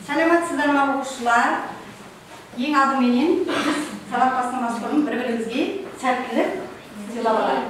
Саламатсыздар ма оқушылар? Ең алдыменен біз сабақ бастамас бұрын бір-бірімізге сәттілік сыйлап алайық.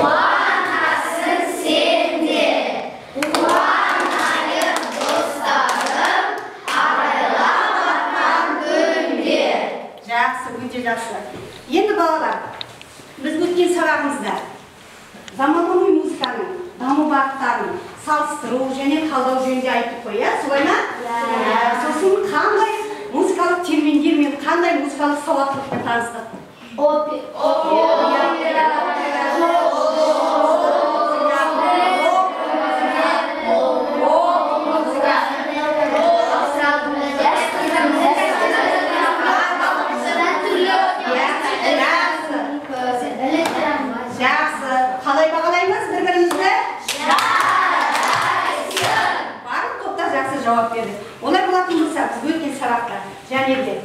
Қуанасың сен де, қуанайық достарым, арайлап күнде. Жақсы, өте жақсы. Енді балалар, біз өткен сабағымызда заманауи музыканың даму бағыттарын салыстыру және талдау жөнінде айттық қой, иә? Солай ма? Сосын қандай музыкалық терминдер мен қандай музыкалық сауаттылықпен таныстық? Қалай бағалаймыз бір-бірімізді? Барлық топтар жақсы жауап берді. Олар болатын болса, біз өткен сабақта және де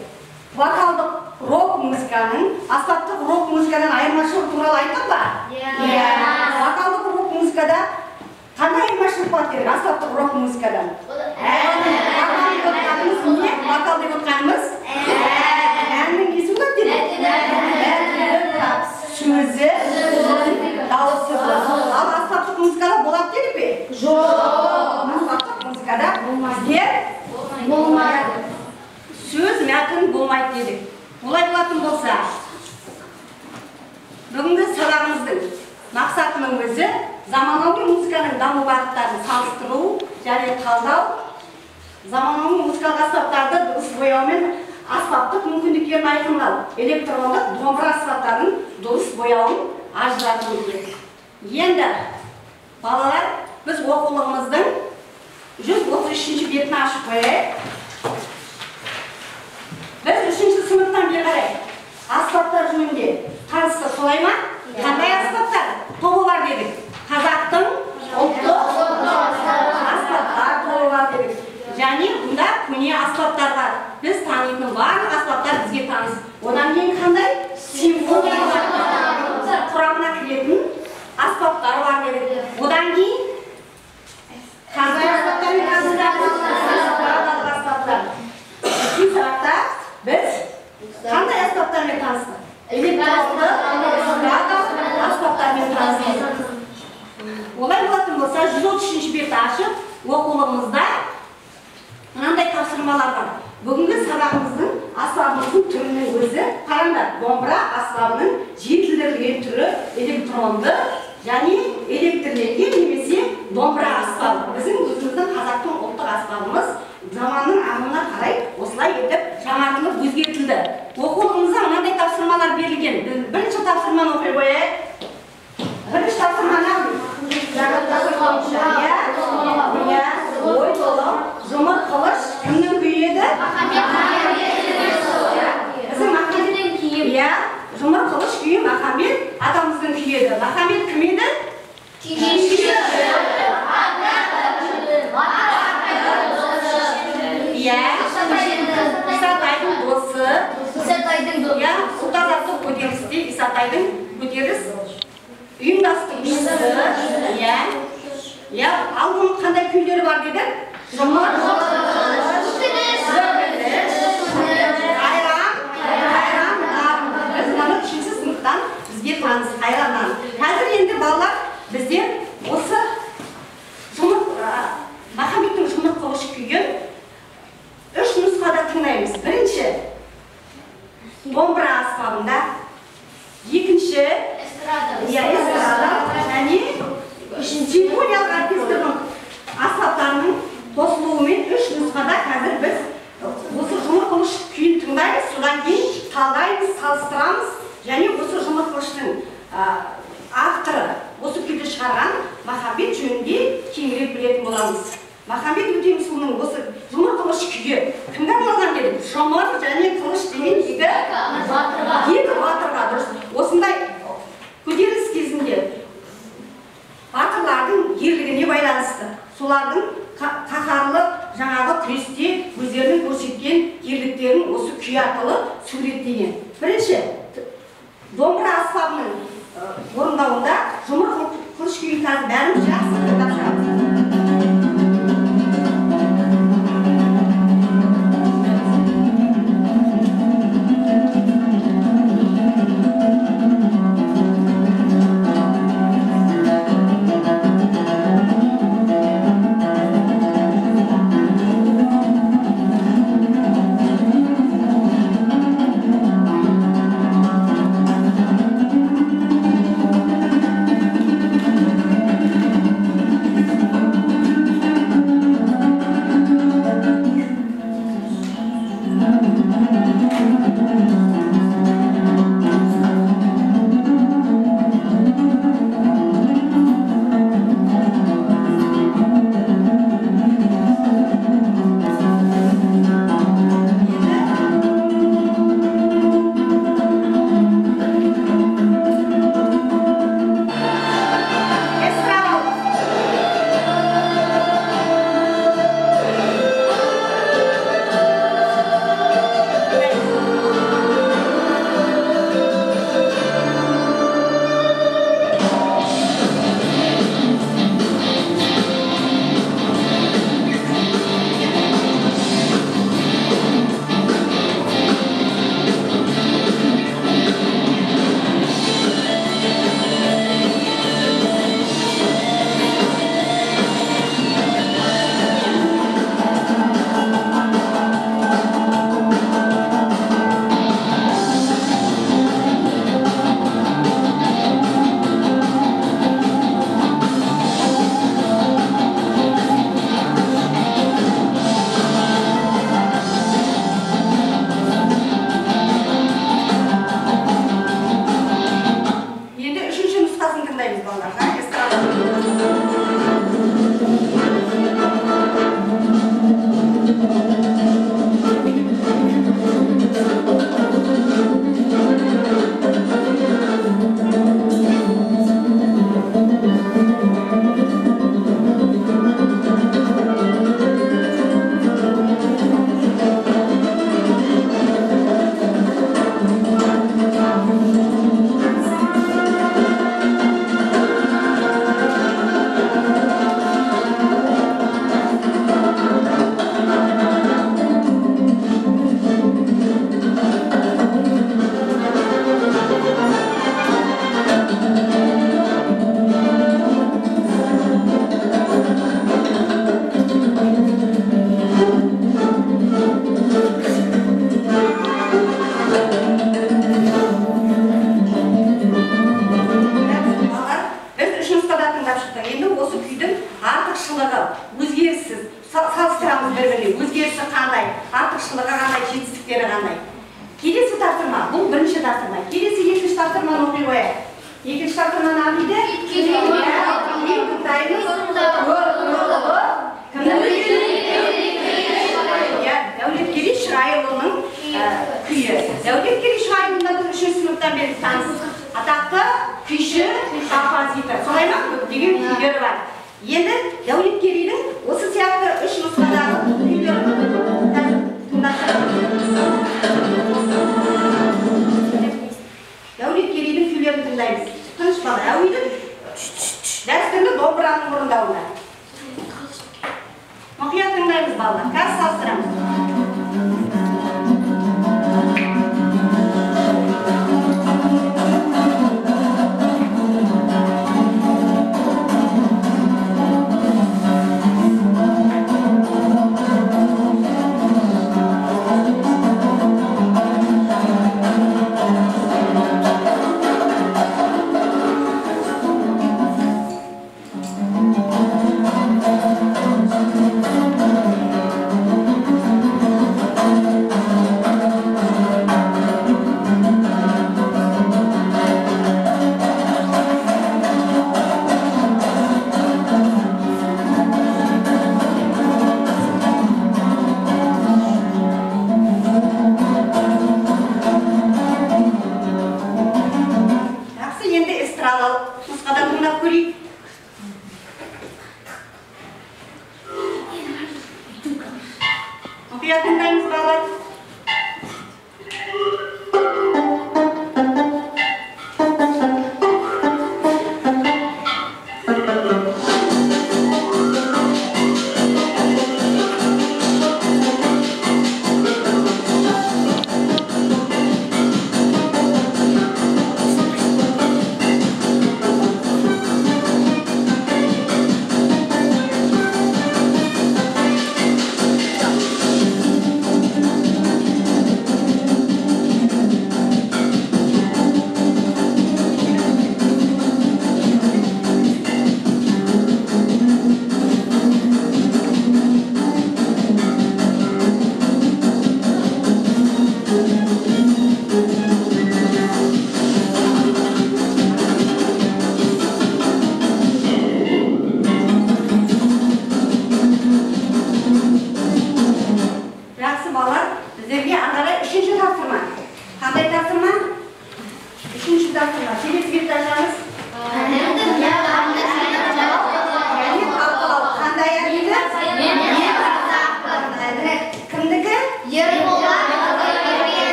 вокалдық рок музыканың аспаптық рок музыкадан айырмашылығы туралы айттық ба? Вокалдық рок музыкада қандай айырмашылық бар керек аспаптық рок музыкадан? Вокал деп отқанымыз әннің несі болады деді? Сөзі, дауысы болады. Ал аспаптық музыкада болады деді бе? Жоқ. Аспаптық музыкада болмайды. Сөз мәтін болмайды дедік. Олай болатын болса, бүгінгі сабағымыздың мақсатының өзі заманауи музыканың даму бағыттарын салыстыру және талдау, заманауи музыкалық аспаптарды дұрыс бояумен аспаптық мүмкіндіктерін айқындау, электрондық домбыра аспаптарының дұрыс бояуын ажырату керек. Енді балалар, біз оқулығымыздың 133-ші бетін ашып қояйық. Біз 3-ші сыныптан бері қарай аспаптар жөнінде таныстық, солай ма? Қандай аспаптар? Тобы бар дедік. Қазақтың ұлттық аспаптар тобы бар дедік. Және бұнда көне аспаптар бар. Біз танитын барлық аспаптар бізге таныс. Одан кейін қандай? Симфониялар құрамына кіретін аспаптар бар дедік. Одан кейін қандай аспаптар мен аспаптар? Бұл сабақта біз қандай аспаптармен таныстық? Электронды аспаптармен таныстық. Олай болатын болса, 133-ші бетті ашып, оқулығымызда мынандай тапсырмалар бар. Бүгінгі сабағымыздың аспабымыздың түрінің өзі қараңдар. Домбыра аспабының жетілдірілген түрі электронды және электрленген немесе домбыра аспабы. Біздің өзіміздің қазақтың ұлттық аспабымыз заманның ағымына қарай осылай етіп жаңартылып өзгертілді. Оқулығымызда мынандай тапсырмалар берілген. Бірінші тапсырманы оқи қояйық. Бірінші тапсырманы ой толы жұмыр қылыш кімнің күйі еді? Біздің Махамбеттің күйі. Жұмыр қылыш күйі Махамбет атамыздың күйі еді. Махамбет кім еді? Күйші. Исатайдың досы. Сұлтазаттық көтерілісте Исатайдың көтеріліс ұйымдастырушысы. Ал бұның қандай күйлері бар деді? Жұмыр қылыш, қайран, біз мұны 3-ші сыныптан бізге таныс қайраннан. Қазір енді балалар біздер осы Махамбеттің жұмыр қылыш күйін 3 нұсқада тыңдаймыз. Бірінші домбыра аспабында, екінші эстрада және симфониялық оркестрдің аспаптарының қосылуымен 3 нұсқада қазір біз осы жұмыр қылыш күйін тыңдаймыз, содан кейін талдаймыз, салыстырамыз және осы жұмыр қылыштың авторы, осы күйді шығарған Махамбет жөнінде кеңірек білетін боламыз. Махамбет Өтемісұлының осы жұмыр қылыш күйі кімге арналған дедік? Жұмыр және қылыш деген екі батырға дұрыс. Осындай көтеріліс кезінде батырлардың ерлігіне байланысты, солардың қаһарлы жаңағы күресте өздерінің көрсеткен ерліктерін осы күй арқылы суреттеген. Бірінші, домбыра аспабының орындауында жұмыр қылыш kuyun қазір бәріміз жақсы тыңдап шығамыз.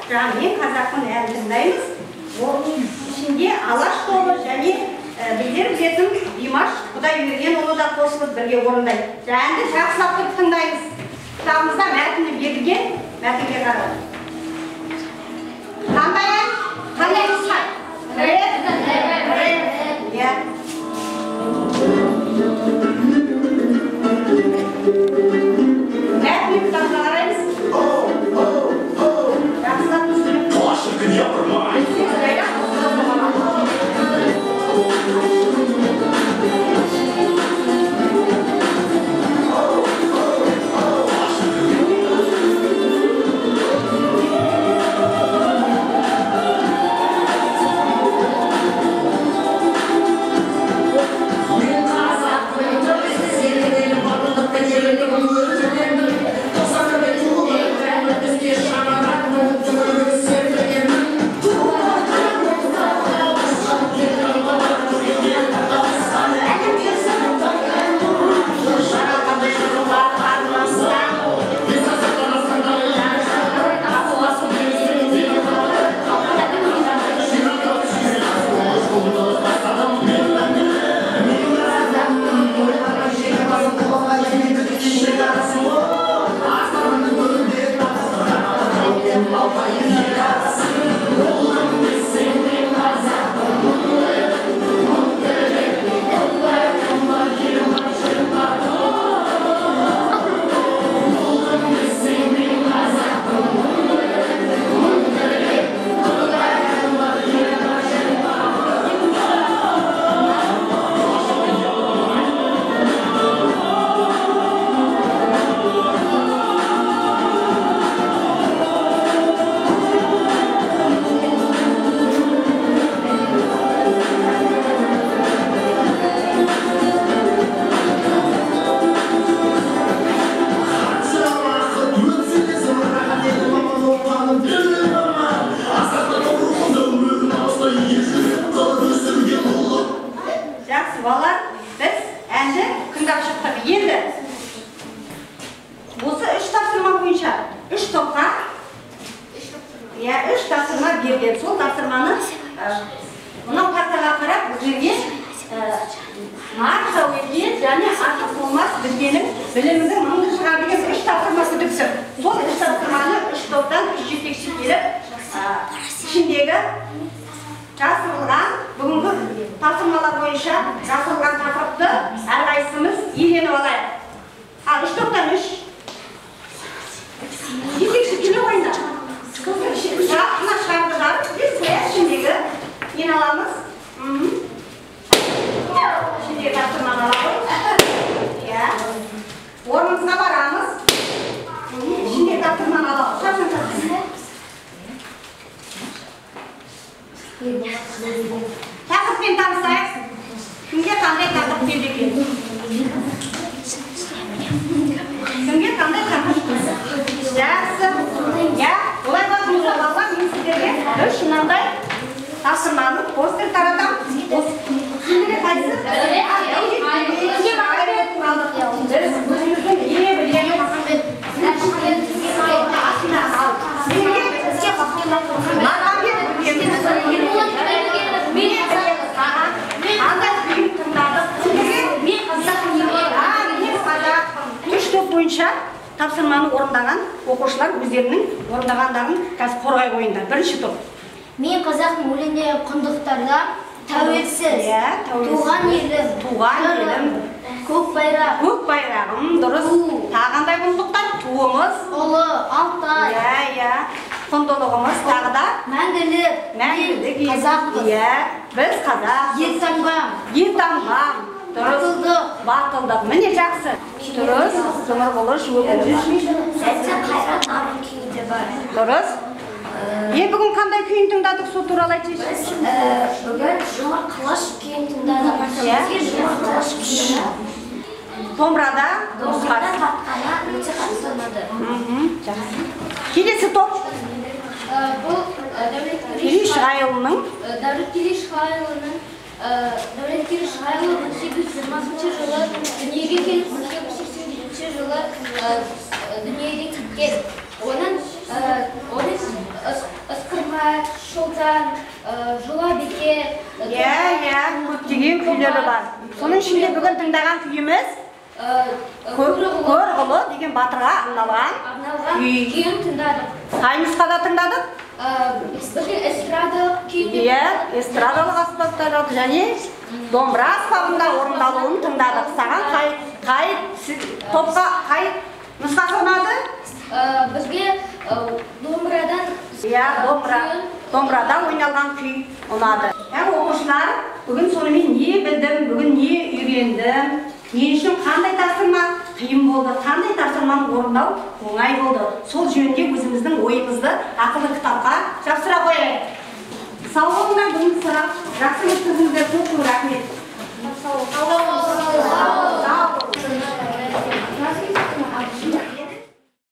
Мен қазақтың әнін тыңдаймыз. Оның ішінде Алаш тобы және біздер білетін Димаш Құдайбергенұлы да қосылып бірге орындайды. Әнді жақсылап тұрып тыңдаймыз. Кітабымызда мәтіні берілген, мәтінге қарап. Қандай ән? Қандай нұсқа? Рэп? Иә. Мәтінді кітабына қараймыз. Жақсылап түсініп. Жақсы балалар, біз әнді тыңдап шықтық. Енді осы 3 тапсырма бойынша 3 топқа 3 тапсырма берген. Сол тапсырманы мынау картаға қарап біздерге артық еткен және артық болмас білгенің білімінің мыңды шығар деген 3 тапсырмасы түсіп. Сол 3 тапсырманы 3 топтан 3 жетекші келіп ішіндегі жасырылған бүгінгі тапсырмалар бойынша жасырылған тақырыпты әрқайсымыз иеленіп алайық. Ал 3 топтан 3 жетекші келе ойында. Мына шығардылар, біз ішіндегі ен аламыз. Ішіндегі тапсырманы аламыз. Орнымызға барамыз. Ішіндегі тапсырманы аламыз. Тақырыппен танысайық. Кімге қандай тақырып берді екен? Кімге қандай тақырып берді? Жақсы. Олай басымыз алуға мен сіздерге 3 мынандай тапсырманы постер таратамын. Сіздерге қайсы? Бойынша тапсырманы орындаған оқушылар өздерінің орындағандарын қазір қорғай қойыңдар. Бірінші топ. Мен қазақтың өлеңдегі құндылықтарда тәуелсіз, туған елім, көк байрағым, дұрыс. Тағандай құндылықтар туымыз, ұлы, Алтай, құндылығымыз, тағы да мәңгілік, қазақпыз. Біз қазақ, ертаңбам. Батылдық. Міне жақсы. Дұрыс. Жұмыр бұлыш, дұрыс. Бүгін қандай күйін тыңдадық, сол туралы айтыңызшы. Бүгін жұмыр қылыш күйін тыңдадық. Жұмыр қылыш күйін. Домбырада тартқаны өте қатты ұнады. Келесі топ. Бұл Келешғайұлының Дәулеткерей Шығайұлы 1820 жылы дүниеге келіп, 1887 жылы дүниеге кеткен. Оның ысқырма, шолтан, жолабике. Көптеген күйлері бар. Соның ішінде бүгін тыңдаған күйіміз Көрғұлы деген батырға арналған күйін тыңдадық. Қай нұсқада тыңдадық? Эстрадалық күйін. Эстрадалық аспаптар және домбыра аспабында орындалуын тыңдадық. Саған қай топқа қай нұсқасы ұнады? Бізге домбырадан домбырада ойналған күй ұнады. Оқушылар, бүгін сонымен не білдім, бүгін не үйрендім, не үшін қандай тапсырма қиын болды, қандай тапсырманы орындау оңай болды. Сол жөнінде өзіміздің ойымызды ақылды кітапқа жапсыра қояйық. Сау болыңдар, бүгінгі сұрақ жақсы өткізіңіздер.